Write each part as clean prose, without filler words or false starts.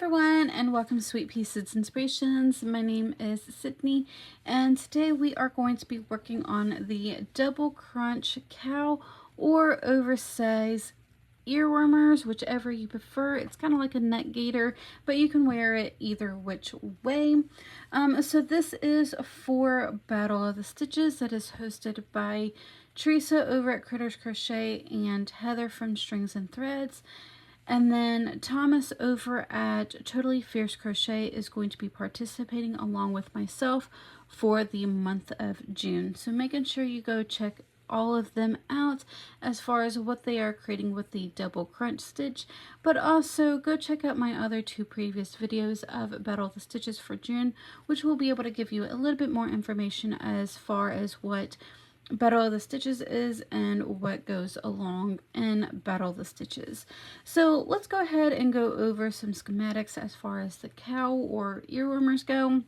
everyone, and welcome to Sweetpea Seeds Inspirations. My name is Sydney, and today we are going to be working on the double crunch cowl or oversized earwarmers, whichever you prefer. It's kind of like a neck gaiter, but you can wear it either which way. So this is for Battle of the Stitches that is hosted by Teresa over at Critters Crochet and Heather from Strings and Threads. And then Thomas over at Totally Fierce Crochet is going to be participating along with myself for the month of June. So making sure you go check all of them out as far as what they are creating with the double crunch stitch, but also go check out my other two previous videos of Battle of the Stitches for June, which will be able to give you a little bit more information as far as what Battle of the Stitches is and what goes along in Battle of the Stitches. So let's go ahead and go over some schematics as far as the cowl or earwarmers go.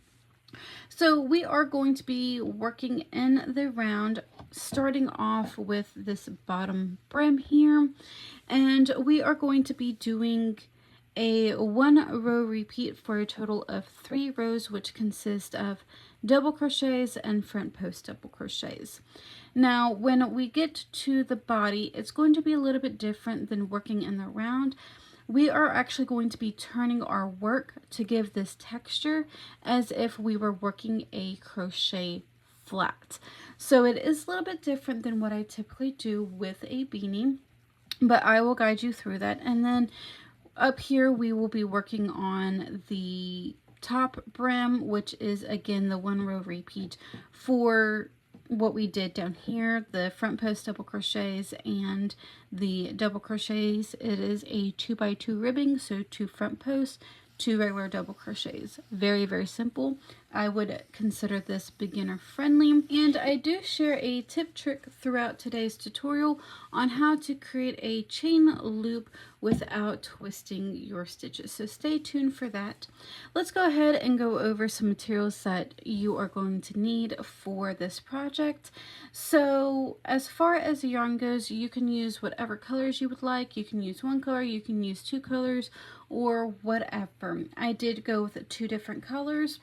So we are going to be working in the round, starting off with this bottom brim here, and we are going to be doing a 1 row repeat for a total of 3 rows, which consist of double crochets and front post double crochets. Now when we get to the body, it's going to be a little bit different than working in the round. We are actually going to be turning our work to give this texture as if we were working a crochet flat. So it is a little bit different than what I typically do with a beanie, but I will guide you through that. And then up here we will be working on the top brim, which is again the 1 row repeat for what we did down here, the front post double crochets and the double crochets. It is a 2x2 ribbing, so 2 front posts, 2 regular double crochets. Very, very simple. I would consider this beginner friendly, and I do share a tip trick throughout today's tutorial on how to create a chain loop without twisting your stitches, so stay tuned for that. Let's go ahead and go over some materials that you are going to need for this project. So as far as the yarn goes, you can use whatever colors you would like. You can use 1 color, you can use 2 colors, or whatever. I did go with 2 different colors,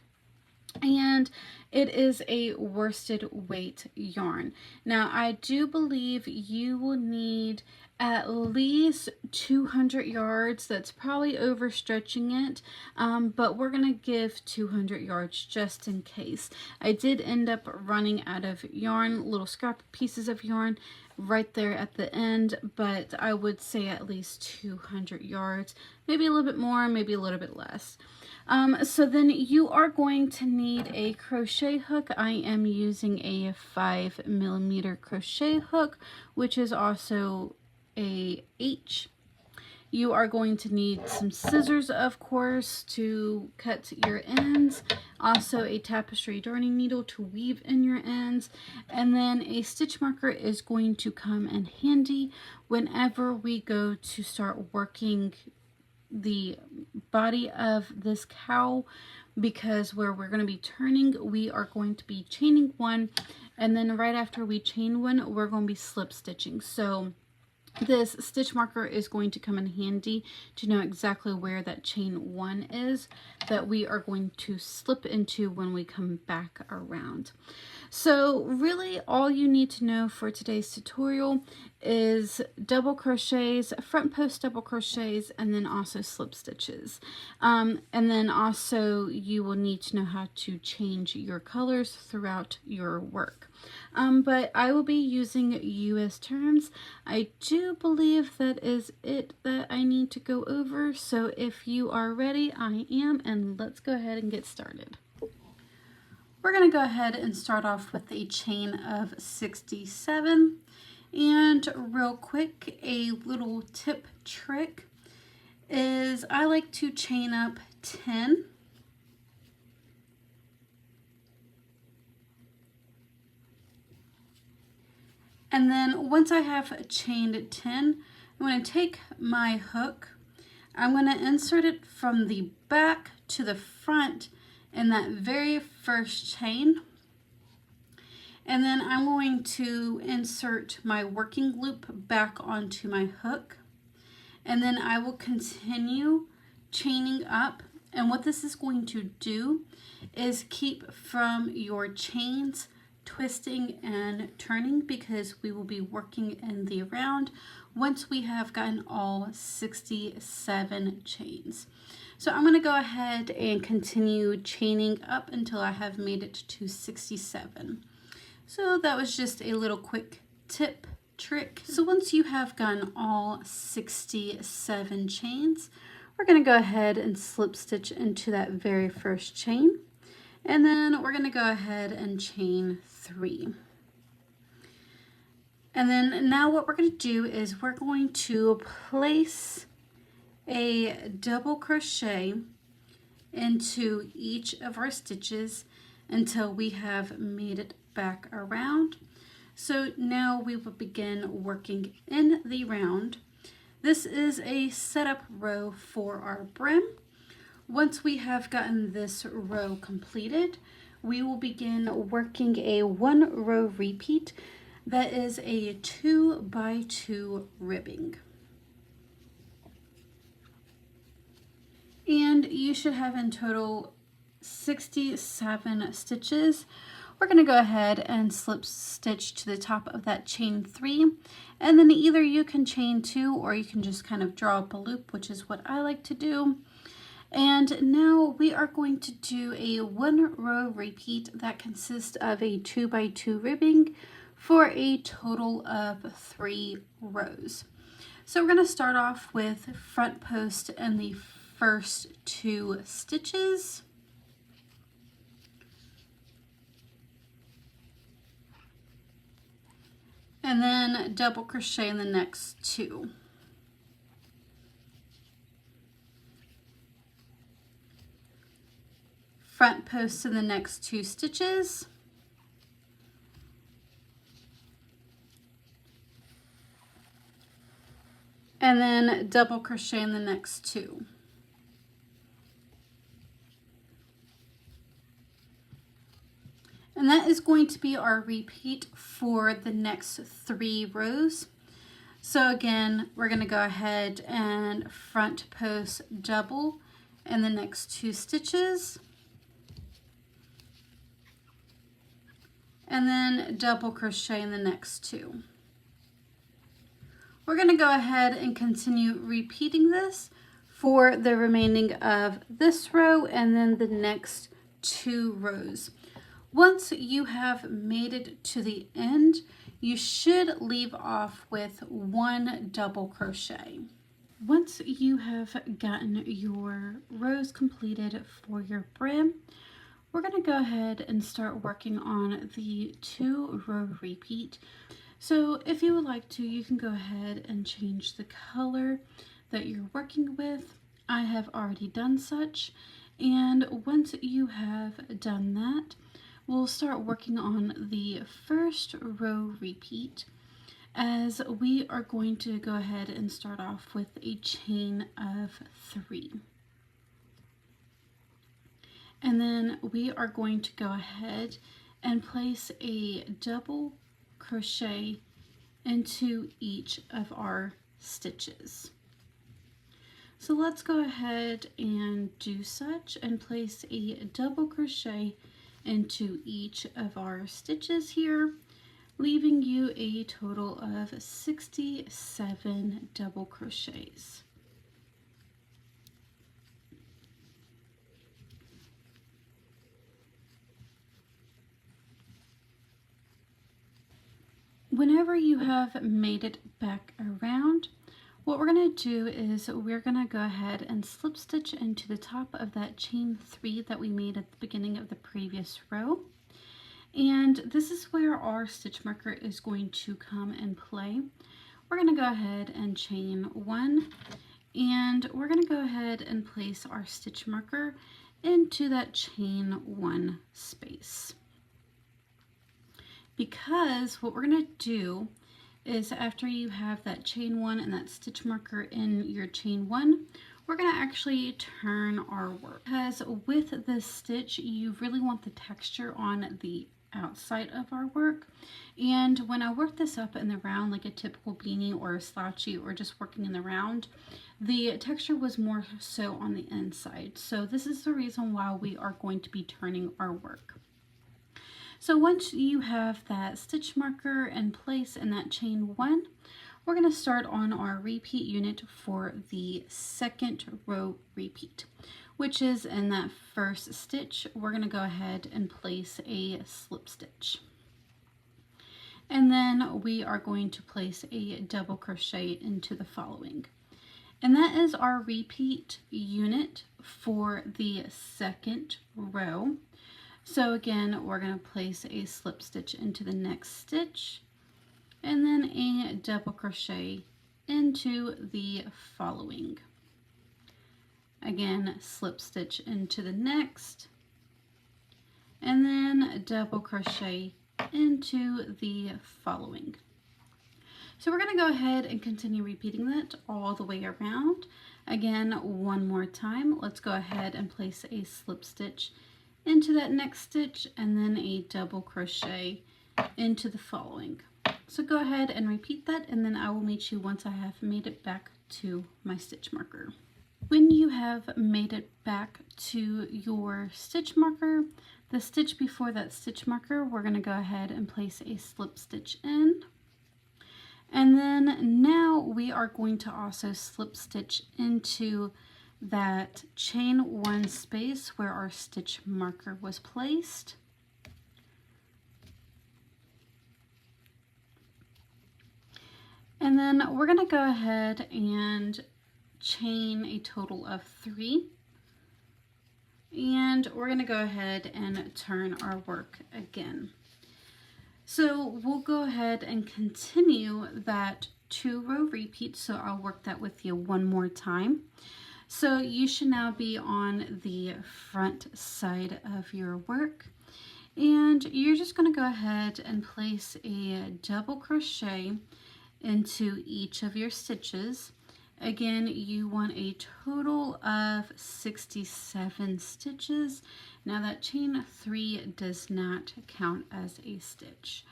and it is a worsted weight yarn. Now I do believe you will need at least 200 yards. That's probably overstretching it, but we're gonna give 200 yards just in case. I did end up running out of yarn, little scrap pieces of yarn right there at the end, but I would say at least 200 yards, maybe a little bit more, maybe a little bit less. So then you are going to need a crochet hook. I am using a 5mm crochet hook, which is also a H. You are going to need some scissors, of course, to cut your ends. Also a tapestry darning needle to weave in your ends. And then a stitch marker is going to come in handy whenever we go to start working the body of this cowl, because where we're going to be turning, we are going to be chaining 1, and then right after we chain 1, we're going to be slip stitching. So this stitch marker is going to come in handy to know exactly where that chain 1 is that we are going to slip into when we come back around. So really all you need to know for today's tutorial is double crochets, front post double crochets, and then also slip stitches. And then also you will need to know how to change your colors throughout your work. But I will be using US terms. I do believe that is it that I need to go over. So if you are ready, I am, and let's go ahead and get started. We're going to go ahead and start off with a chain of 67. And real quick, a little tip trick is I like to chain up 10. And then once I have chained 10, I'm going to take my hook. I'm going to insert it from the back to the front in that very first chain. And then I'm going to insert my working loop back onto my hook. And then I will continue chaining up. And what this is going to do is keep from your chains twisting and turning, because we will be working in the round once we have gotten all 67 chains. So I'm going to go ahead and continue chaining up until I have made it to 67. So that was just a little quick trick. So once you have gotten all 67 chains, we're going to go ahead and slip stitch into that very first chain. And then we're going to go ahead and chain 3. And then now what we're going to do is we're going to place a double crochet into each of our stitches until we have made it back around. So now we will begin working in the round. This is a setup row for our brim. Once we have gotten this row completed, we will begin working a 1 row repeat that is a 2 by 2 ribbing. And you should have in total 67 stitches. We're going to go ahead and slip stitch to the top of that chain 3, and then either you can chain 2 or you can just kind of draw up a loop, which is what I like to do. And now we are going to do a 1 row repeat that consists of a 2 by 2 ribbing for a total of 3 rows. So we're going to start off with front post and the first 2 stitches. And then double crochet in the next 2. Front post in the next 2 stitches. And then double crochet in the next 2. And that is going to be our repeat for the next 3 rows. So again, we're going to go ahead and front post double in the next 2 stitches. And then double crochet in the next 2. We're going to go ahead and continue repeating this for the remaining of this row and then the next 2 rows. Once you have made it to the end, you should leave off with 1 double crochet. Once you have gotten your rows completed for your brim, we're going to go ahead and start working on the 2 row repeat. So if you would like to, you can go ahead and change the color that you're working with. I have already done such, and once you have done that, we'll start working on the first row repeat, as we are going to go ahead and start off with a chain of 3. And then we are going to go ahead and place a double crochet into each of our stitches. So let's go ahead and do such and place a double crochet into each of our stitches here, leaving you a total of 67 double crochets. Whenever you have made it back around, what we're going to do is we're going to go ahead and slip stitch into the top of that chain 3 that we made at the beginning of the previous row. And this is where our stitch marker is going to come and play. We're going to go ahead and chain 1, and we're going to go ahead and place our stitch marker into that chain 1 space. Because what we're going to do is, after you have that chain 1 and that stitch marker in your chain 1, we're going to actually turn our work. Because with this stitch, you really want the texture on the outside of our work. And when I work this up in the round like a typical beanie or a slouchy or just working in the round, the texture was more so on the inside. So this is the reason why we are going to be turning our work. So once you have that stitch marker in place in that chain 1, we're going to start on our repeat unit for the second row repeat, which is in that first stitch. We're going to go ahead and place a slip stitch. And then we are going to place a double crochet into the following. And that is our repeat unit for the second row. So again, we're going to place a slip stitch into the next stitch and then a double crochet into the following. Again, slip stitch into the next and then double crochet into the following. So we're going to go ahead and continue repeating that all the way around. Again, one more time. Let's go ahead and place a slip stitch into that next stitch and then a double crochet into the following. So go ahead and repeat that, and then I will meet you once I have made it back to my stitch marker. When you have made it back to your stitch marker, the stitch before that stitch marker, we're going to go ahead and place a slip stitch in. And then now we are going to also slip stitch into that chain 1 space where our stitch marker was placed. And then we're going to go ahead and chain a total of 3. And we're going to go ahead and turn our work again. So we'll go ahead and continue that 2-row repeat. So I'll work that with you one more time. So you should now be on the front side of your work. And you're just going to go ahead and place a double crochet into each of your stitches. Again, you want a total of 67 stitches. Now that chain 3 does not count as a stitch.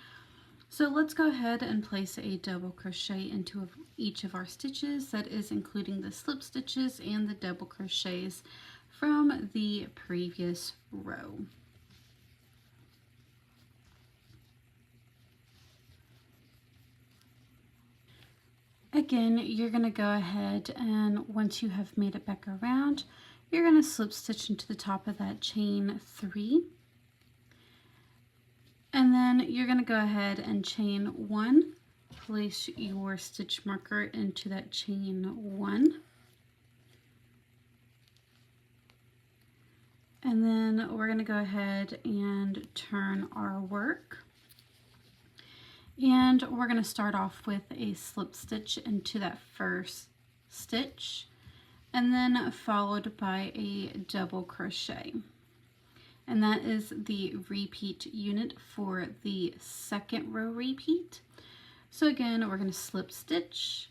So let's go ahead and place a double crochet into each of our stitches. That is including the slip stitches and the double crochets from the previous row. Again, you're going to go ahead and once you have made it back around, you're going to slip stitch into the top of that chain 3. And then you're going to go ahead and chain 1, place your stitch marker into that chain 1. And then we're going to go ahead and turn our work. And we're going to start off with a slip stitch into that first stitch and then followed by a double crochet. And that is the repeat unit for the second row repeat. So again, we're going to slip stitch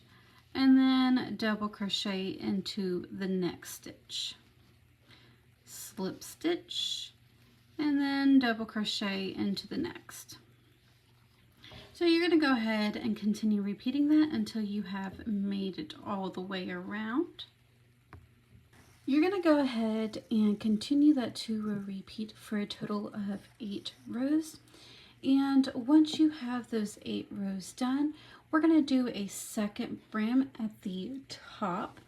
and then double crochet into the next stitch. Slip stitch and then double crochet into the next. So you're going to go ahead and continue repeating that until you have made it all the way around. You're going to go ahead and continue that 2-row repeat for a total of 8 rows. And once you have those 8 rows done, we're going to do a second brim at the top.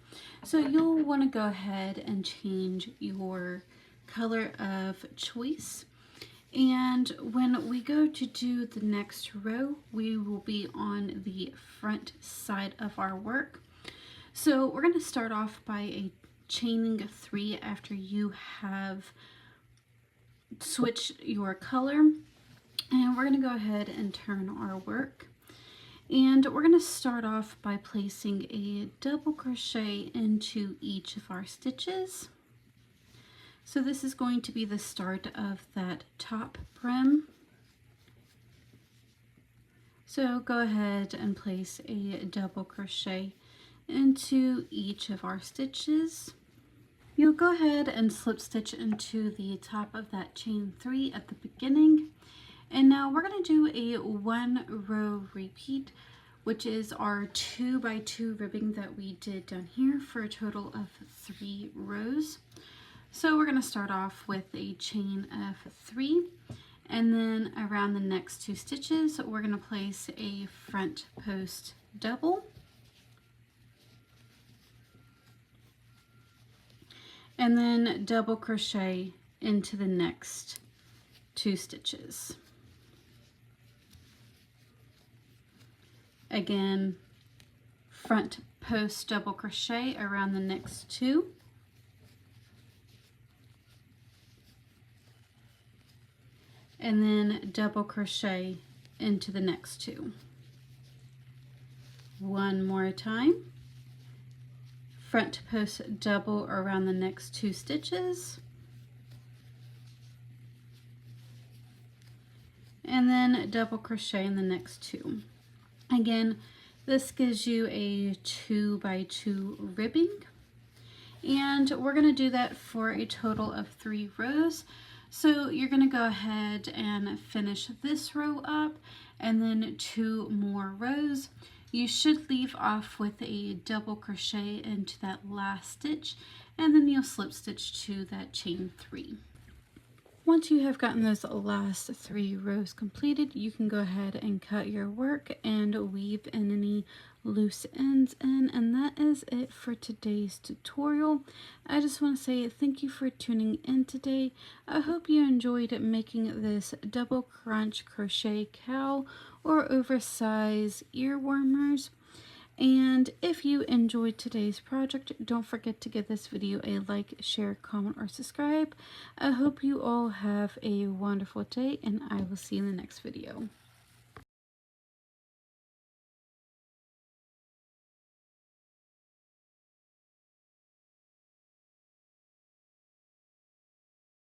So you'll want to go ahead and change your color of choice. And when we go to do the next row, we will be on the front side of our work. So we're going to start off by chaining 3 after you have switched your color. And we're going to go ahead and turn our work. And we're going to start off by placing a double crochet into each of our stitches. So this is going to be the start of that top brim. So go ahead and place a double crochet into each of our stitches. You'll go ahead and slip stitch into the top of that chain 3 at the beginning. And now we're going to do a 1 row repeat, which is our 2 by 2 ribbing that we did down here for a total of 3 rows. So we're going to start off with a chain of 3, and then around the next 2 stitches we're going to place a front post double, and then double crochet into the next 2 stitches. Again, front post double crochet around the next 2, and then double crochet into the next 2. One more time. Front post double around the next 2 stitches, and then double crochet in the next 2. Again, this gives you a 2 by 2 ribbing, and we're going to do that for a total of 3 rows. So you're going to go ahead and finish this row up, and then 2 more rows. You should leave off with a double crochet into that last stitch, and then you'll slip stitch to that chain 3. Once you have gotten those last 3 rows completed, you can go ahead and cut your work and weave in any loose ends in, and that is it for today's tutorial. I just want to say thank you for tuning in today. I hope you enjoyed making this double crunch crochet cowl or oversized earwarmers. And if you enjoyed today's project, don't forget to give this video a like, share, comment, or subscribe. I hope you all have a wonderful day, and I will see you in the next video.